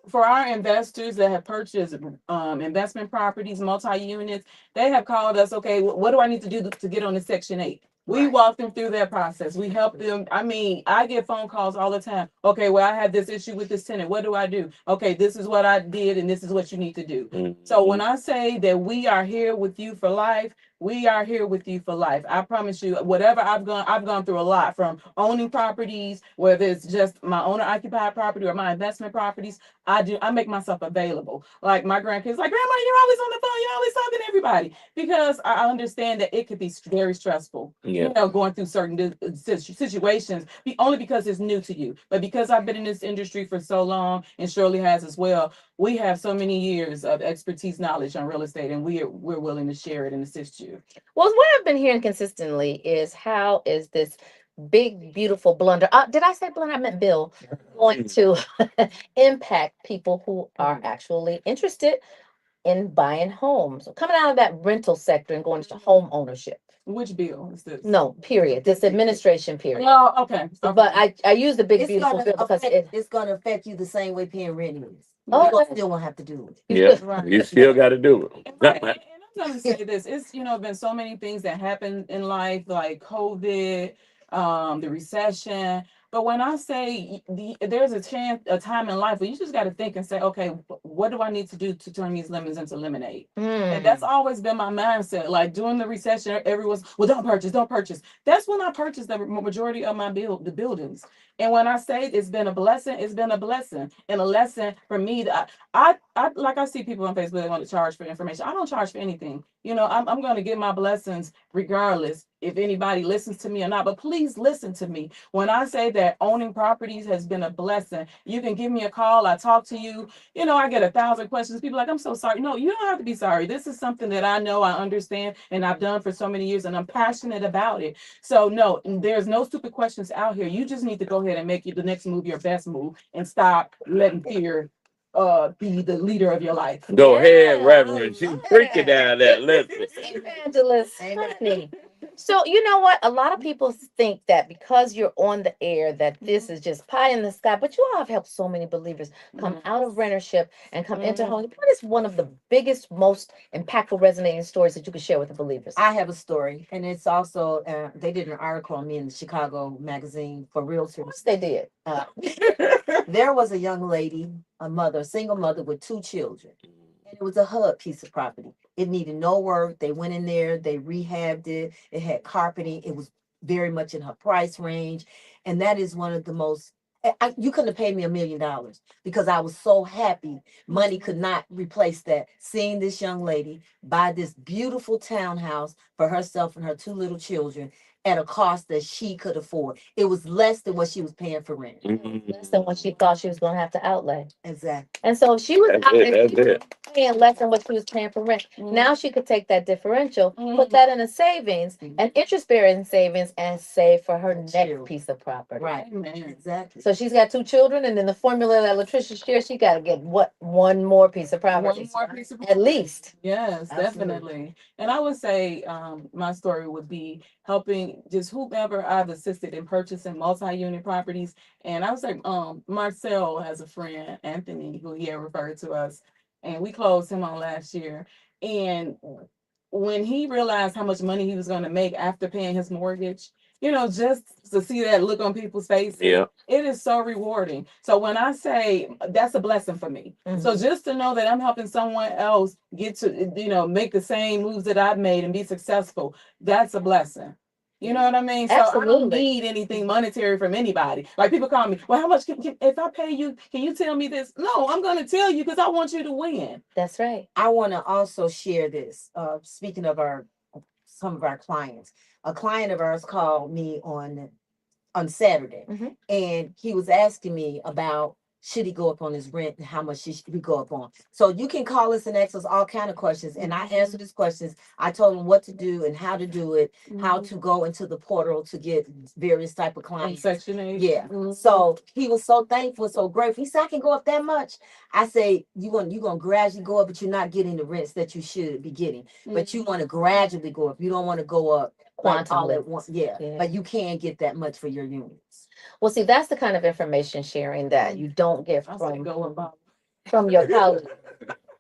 For our investors that have purchased investment properties, multi-units, they have called us, okay, what do I need to do to get on the Section 8? We walk them through that process. We help them. I mean, I get phone calls all the time. Okay, well, I had this issue with this tenant. What do I do? Okay, this is what I did, and this is what you need to do. So when I say that we are here with you for life, we are here with you for life. I promise you, whatever I've gone through a lot, from owning properties, whether it's just my owner occupied property or my investment properties. I make myself available. Like my grandkids, like, Grandma, you're always on the phone, you're always talking to everybody. Because I understand that it could be very stressful, going through certain situations, only because it's new to you. But because I've been in this industry for so long, and Shirley has as well, we have so many years of expertise, knowledge on real estate, and we're willing to share it and assist you. Well, what I've been hearing consistently is how is this big, beautiful blunder? Did I say blunder? I meant bill going to impact people who are actually interested in buying homes, coming out of that rental sector and going into home ownership. Which bill is this? No, period. This administration period. Oh, okay. But I use the big, beautiful bill because it's going to affect you the same way paying rent is. Oh, You still won't have to do it. Yeah, you still got to do it. Right. And I'm going to say this: it's been so many things that happen in life, like COVID, the recession. But when I say there's a time in life where you just got to think and say, okay, what do I need to do to turn these lemons into lemonade? And that's always been my mindset. Like during the recession, everyone's, well, don't purchase. That's when I purchased the majority of the buildings. And when I say it's been a blessing, it's been a blessing and a lesson for me. That I like I see people on Facebook, they want to charge for information. I don't charge for anything. I'm going to get my blessings regardless if anybody listens to me or not. But please listen to me. When I say that owning properties has been a blessing, you can give me a call. I talk to you. I get 1,000 questions. People are like, I'm so sorry. No, you don't have to be sorry. This is something that I know, I understand, and I've done for so many years, and I'm passionate about it. So no, there's no stupid questions out here. You just need to go ahead and make the next move your best move and stop letting fear be the leader of your life. Go ahead, Reverend. She's freaking down there. Listen. Evangelist. Honey. So you know what? A lot of people think that because you're on the air, that this is just pie in the sky. But you all have helped so many believers come out of rentership and come into home. What is one of the biggest, most impactful, resonating stories that you could share with the believers? I have a story, and it's also they did an article on me in the Chicago magazine for realtors. Of course they did. There was a young lady, a single mother with 2 children. And it was a HUD piece of property. It needed no work. They went in there, they rehabbed it. It had carpeting. It was very much in her price range. And that is one of the most, you couldn't have paid me $1 million because I was so happy. Money could not replace that. Seeing this young lady buy this beautiful townhouse for herself and her 2 little children at a cost that she could afford. It was less than what she was paying for rent. Less than what she thought she was going to have to outlay. Exactly. And so if she was That's it. paying less than what she was paying for rent, now she could take that differential, put that in a savings, an interest-bearing savings, and save for her next piece of property. Right. Exactly. So she's got 2 children, and then the formula that Latricia shares, she got to get one more piece of property. One more piece of at least. Yes, definitely. And I would say my story would be helping just whomever I've assisted in purchasing multi-unit properties. And I would say Marcel has a friend, Anthony, who he had referred to us, and we closed him on last year. And when he realized how much money he was going to make after paying his mortgage, just to see that look on people's faces. Yeah. It is so rewarding. So when I say that's a blessing for me. So just to know that I'm helping someone else get to, make the same moves that I've made and be successful, that's a blessing. You know what I mean? So I don't Absolutely. need anything monetary from anybody. Like people call me, well, how much if I pay you, can you tell me this? No, I'm going to tell you because I want you to win. That's right. I want to also share this. Speaking of some of our clients, a client of ours called me on Saturday, and he was asking me about should he go up on his rent and how much should he go up on. So you can call us and ask us all kind of questions, and I answered his questions. I told him what to do and how to do it, how to go into the portal to get various type of clients. Section 8. Yeah. So he was so thankful, so grateful. He said, I can go up that much. I say, you're gonna gradually go up, but you're not getting the rents that you should be getting. But you want to gradually go up. You don't want to go up like all at once. Yeah. But you can get that much for your units. Well, see, that's the kind of information sharing that you don't get I said, from go up. your colleague.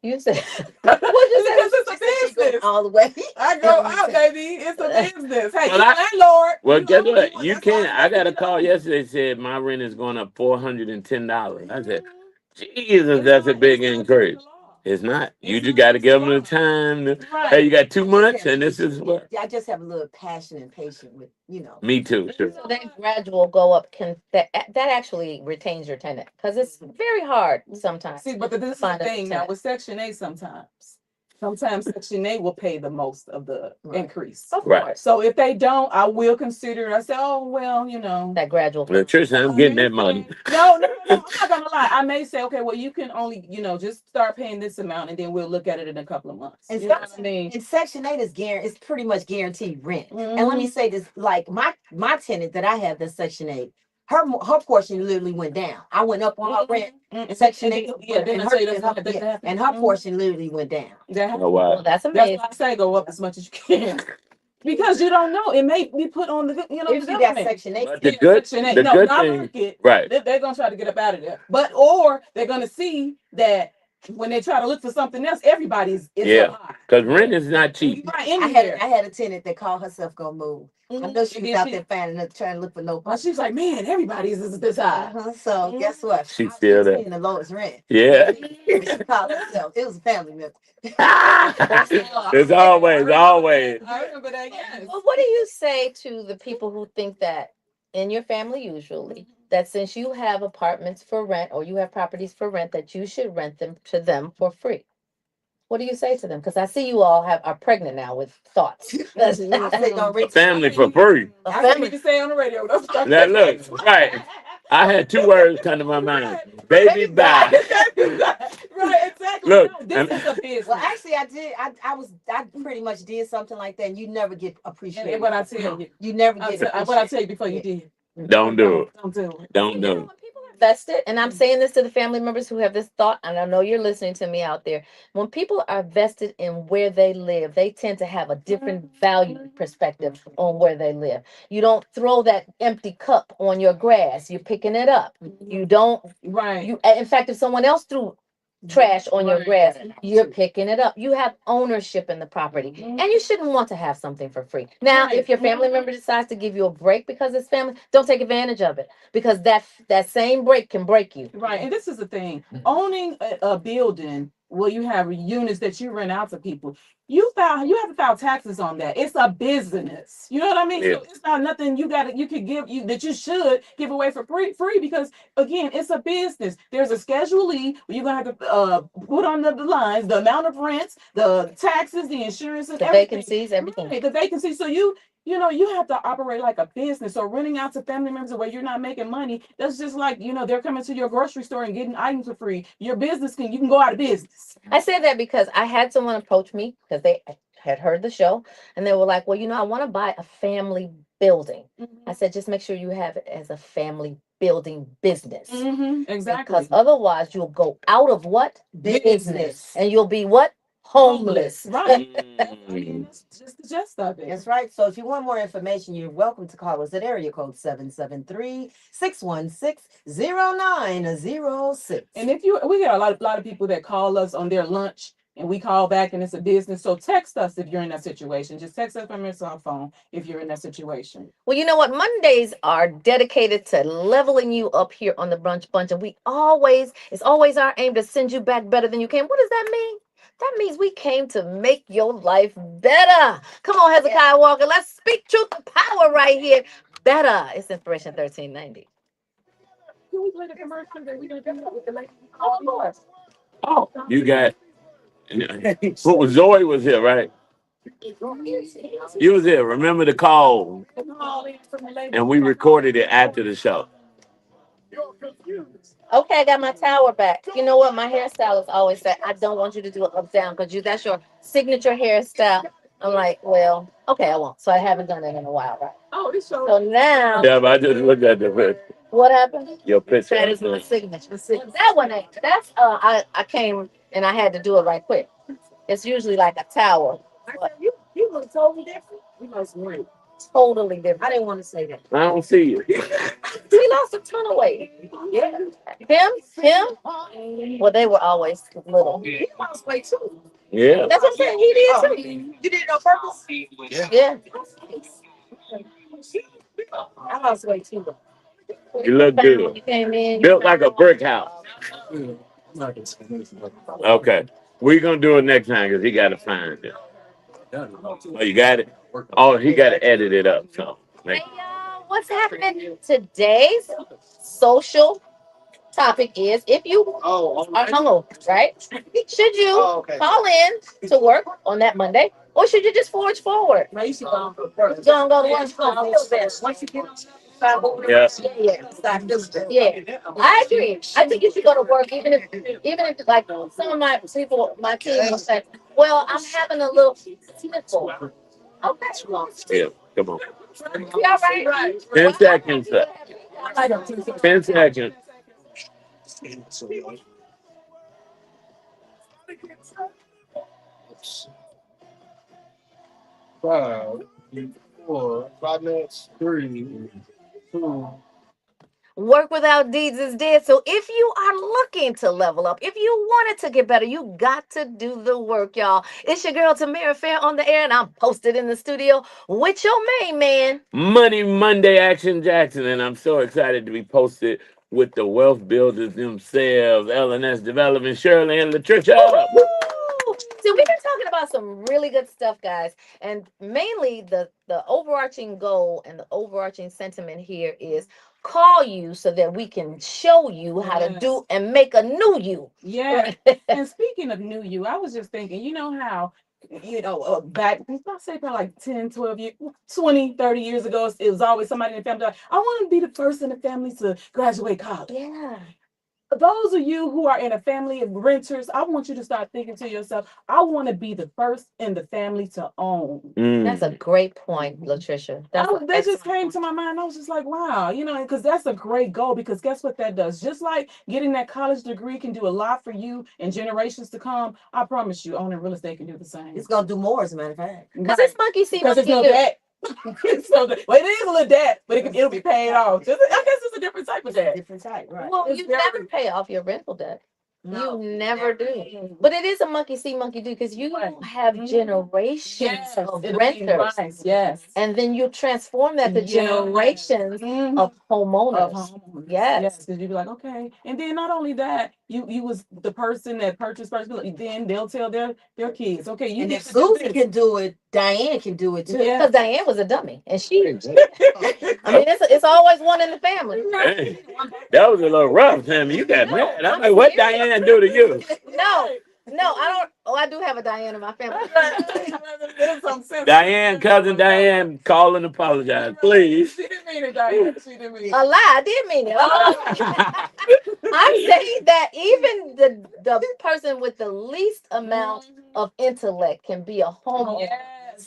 You said, What you say? It's a She goes business. all the way. I go out, baby. It's a business. Hey, Well, you landlord. Well, You guess know, what? You that's can't. how I got a call yesterday. Said my rent is going up $410. I said, Jesus, that's a big increase. It's not. You just got to give them the time. Hey, you got 2 months, and this is what. I just have a little passion and patience with, Me too. Sure. so that gradual go up that actually retains your tenant because it's very hard sometimes. See, but this is the find a thing now tenant. with Section 8 sometimes Section 8 will pay the most of the increase. Of Right. course. So if they don't, I will consider it. I say, oh, well, That gradual. Well, Tristan, I'm getting that money. No, I'm not gonna lie. I may say, okay, well, you can only, just start paying this amount, and then we'll look at it in a couple of months. And You know what I mean? And Section 8 is it's pretty much guaranteed rent. And let me say this, like my tenant that I have that's Section 8, her portion literally went down. I went up on her rent. And Section 8, and her portion literally went down. Oh, wow. Well, that's That's amazing. why I say go up as much as you can. Because you don't know, it may be put on the If the you got government. Section 8, But the good Section 8. the No, good not thing, market. right? They're gonna try to get up out of there. Or they're gonna see that when they try to look for something else, everybody's Yeah. high. Because rent is not cheap. Right I anywhere. had a tenant that called herself gonna move. I know she was out there trying to look for no. Well, she's like, man, everybody's is this high. So guess what? She's still there. Paying the lowest rent. Yeah. She called herself. It was a family member. It's always. I remember that. Yes. Well, what do you say to the people who think that in your family usually that since you have apartments for rent or you have properties for rent that you should rent them to them for free? What do you say to them? Because I see you all are pregnant now with thoughts. I say, don't A family for free. I can't even say on the radio. That look right. I had 2 words come to my mind. Baby bye. Right, exactly. Look, No, this is a business. Well, actually, I did. I pretty much did something like that, and you never get appreciated. And what I tell you, You never get what I tell you before you did. Don't do it. Don't do it. Don't You do know, it. when people are vested, and I'm saying this to the family members who have this thought, and I know you're listening to me out there. When people are vested in where they live, they tend to have a different value perspective on where they live. You don't throw that empty cup on your grass. You're picking it up. You don't. Right. In fact, if someone else threw trash on your grass, you're picking it up. You have ownership in the property, and you shouldn't want to have something for free. Now, if your family member decides to give you a break because it's family, don't take advantage of it, because that same break can break you. Right. And this is the thing. Owning a building where you have units that you rent out to people, you have to file taxes on that. It's a business. You know what I mean? Yeah. So it's not nothing you could give that you should give away for free because again, it's a business. There's a Schedule E where you're gonna have to put on the lines, the amount of rents, the taxes, the insurances, The everything. vacancies, everything. Right, the vacancies. So you have to operate like a business. So renting out to family members where you're not making money, that's just like, they're coming to your grocery store and getting items for free. Your business you can go out of business. I say that because I had someone approach me because they had heard the show, and they were like, well, I want to buy a family building. I said, just make sure you have it as a family building business. Exactly. Because otherwise you'll go out of what? Business. And you'll be what? Homeless. Right. That's just the gist of it. That's right. So if you want more information, you're welcome to call us at area code 773-616-0906. And if we get a lot of people that call us on their lunch and we call back and it's a business. So text us if you're in that situation. Just text us from your cell phone if you're in that situation. Well, you know what? Mondays are dedicated to leveling you up here on the Brunch Bunch, and it's always our aim to send you back better than you came. What does that mean? That means we came to make your life better. Come on, Hezekiah Walker. Let's speak truth to power right here. Better. It's Inspiration 1390. Can we play the commercial that we're gonna do with the lady? Oh, of course. Oh, you got. Zoe was here, right? You was here. Remember the call, and we recorded it after the show. Okay, I got my tower back. You know what? My hairstylist always said, I don't want you to do it up down because that's your signature hairstyle. I'm like, well, okay, I won't. So I haven't done it in a while, right? Oh, this show. So now, Yeah, but I just looked at the picture. what happened? Your picture. That is my signature. That one ain't. That's I came and I had to do it right quick. It's usually like a tower. But You look totally different. You lost weight. totally different. I didn't want to say that. I don't see you. He lost a ton of weight. Yeah. Him. Well, they were always little. You lost weight too. Yeah. That's what I'm saying. He did too. You did it on purpose? Yeah. I lost weight too. You look good. You came in. Built like a brick house. Yeah, I'm not gonna say this. Okay. We're going to do it next time because he got to find it. Oh, you got it? Oh, he got to edit it up. So, Hey, y'all, what's happening? Today's social topic is if you are hungover, right? Should you call in to work on that Monday, or should you just forge forward? No, you should go first. Don't go to work. Once you get on yeah. Yeah, I agree. I think you should go to work, even if like some of my people, my team will say, "Well, I'm having a little sniffle." Okay, Yeah. Come on. you all right? 10 seconds. 10 seconds. 5 minutes, 3, 2. Work without deeds is dead. So if you are looking to level up, if you wanted to get better, you got to do the work, y'all. It's your girl Tamara Fair on the air, and I'm posted in the studio with your main man. Money Monday Action Jackson, and I'm so excited to be posted with the wealth builders themselves, LNS Development, Shirley and Latricia. Woo! So we've been talking about some really good stuff, guys, and mainly the overarching goal and the overarching sentiment here is call you so that we can show you how to do and make a new you. Yeah. And speaking of new you, I was just thinking, you know how, back, I say probably like 10, 12 years, 20, 30 years ago, it was always somebody in the family like, I want to be the first in the family to graduate college. Yeah. Those of you who are in a family of renters, I want you to start thinking to yourself, I want to be the first in the family to own. That's a great point, Latricia. That just came to my mind. I was just like, wow, because that's a great goal, because guess what that does? Just like getting that college degree can do a lot for you and generations to come, I promise you, owning real estate can do the same. It's going to do more, as a matter of fact. Because it's monkey see, because it's no debt. Well, it is a little debt, but it'll be paid off. I guess it's a different type of debt. Different type, right? Well, you never pay off your rental debt. No, you never do. But it is a monkey see, monkey do, because you have generations of renters. Nice. Yes. And then you transform that to generations of homeowners. Yes. Because you'd be like, okay. And then not only that, you was the person that purchased first, then they'll tell their kids, okay, you and if Susan can do it, Diane can do it too. Because Diane was a dummy. And she I mean, it's always one in the family. Hey, that was a little rough, Tammy. You got mad. I'm like, what Diane do to you? No, I don't. Oh, I do have a Diane in my family. Diane, cousin Diane, call and apologize, please. She didn't mean it, Diane. She didn't mean it. A lie. I did mean it. I'm saying that even the person with the least amount of intellect can be a homeowner.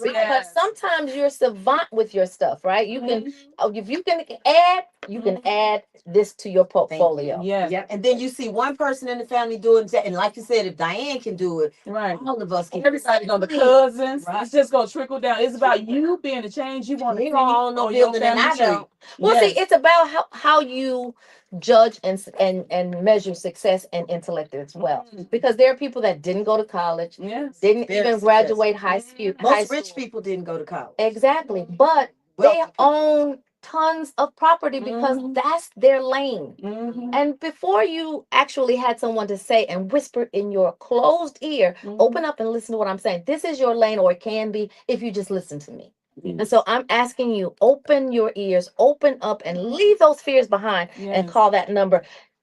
Because sometimes you're savant with your stuff, right? You can, if you can add you can add this to your portfolio. Yes. Yep. And then you see one person in the family doing that. And like you said, if Diane can do it, Right. all of us can. Everybody know the cousins. Right. It's just gonna trickle down. It's about you being the change you want to We see don't own no on your building and family I tree. don't. Well, Yes. see, it's about how you judge and measure success and intellect as well. Because there are people that didn't go to college, Yes. didn't Very even graduate high school. Most rich people didn't go to college. Exactly, but they Wealthy people. own tons of property because that's their lane. Mhm. And before you actually had someone to say and whisper in your closed ear, open up and listen to what I'm saying. This is your lane, or it can be if you just listen to me. And so I'm asking you, open your ears, open up, and leave those fears behind and Yes. call that number.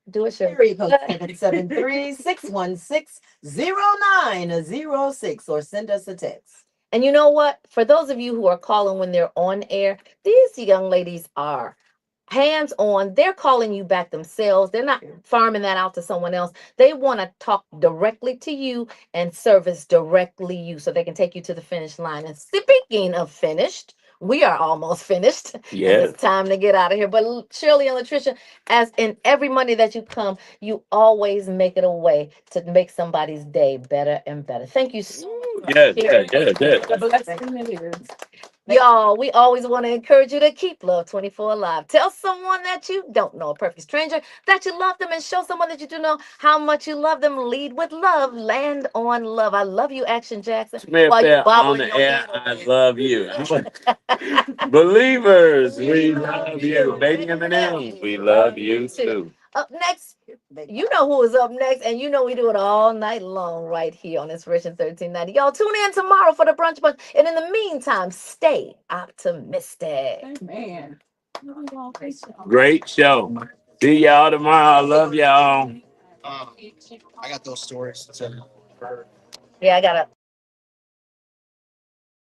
Do it, Shirley. Area code 773-616-0906 or send us a text. And you know what? For those of you who are calling when they're on air, these young ladies are hands on. They're calling you back themselves. They're not farming that out to someone else. They want to talk directly to you and service directly you so they can take you to the finish line. And speaking of finished, we are almost finished. Yes. And it's time to get out of here. But Shirley and Latricia, as in every Monday that you come, you always make it a way to make somebody's day better and better. Thank you so much. Yes, Shirley. yes, yes, The yes. blessing it is. Y'all, we always want to encourage you to keep Love 24 alive. Tell someone that you don't know, a perfect stranger, that you love them, and show someone that you do know how much you love them. Lead with love, land on love. I love you, Action Jackson. Smith While you on bobbling the your air, head I over love you. Believers, we love you. Baby M&M, we love you too. Up next, you know who is up next, and you know we do it all night long right here on Inspiration 1390. Y'all tune in tomorrow for the Brunch Bunch, and in the meantime, stay optimistic. Amen. Great show. See y'all tomorrow. I love y'all. I got those stories. Yeah, I gotta